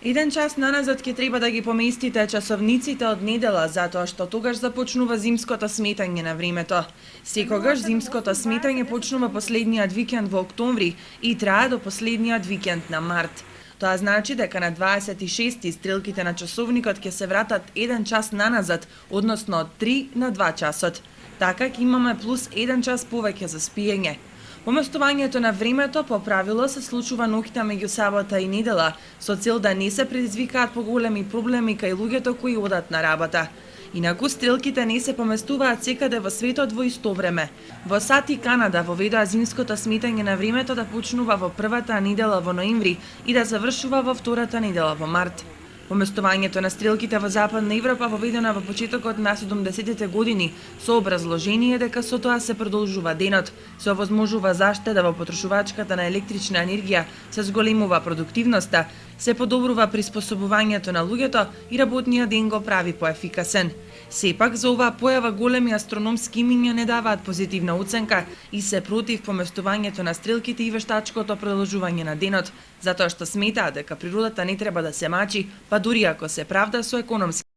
Еден час наназад ќе треба да ги поместите часовниците од недела, затоа што тогаш започнува зимското сметање на времето. Секогаш зимското сметање почнува последниот викенд во октомври и трае до последниот викенд на март. Тоа значи дека на 26 стрелките на часовникот ќе се вратат еден час наназад, односно од 3 на 2 часот. Така ќе имаме плюс 1 час повеќе за спиење. Поместувањето на времето по правило се случува ноќта меѓу сабота и недела, со цел да не се предизвикаат поголеми проблеми кај луѓето кои одат на работа. Инаку стрелките не се поместуваат секаде во светот во исто време. Во САД и Канада воведоа зимското сметање на времето да почнува во првата недела во ноември и да завршува во втората недела во март. Поместувањето на стрелките во Западна Европа воведено во почетокот на 70-тите години со образложение дека со тоа се продолжува денот, се овозможува заштеда во потрошувачката на електрична енергија, се зголемува продуктивноста, се подобрува приспособувањето на луѓето и работниот ден го прави поефикасен. Сепак за оваа појава големи астрономски имиња не даваат позитивна оценка и се против поместувањето на стрелките и вештачкото продолжување на денот, затоа што сметаат дека природата не треба да се мачи, па дури ако се правда со економски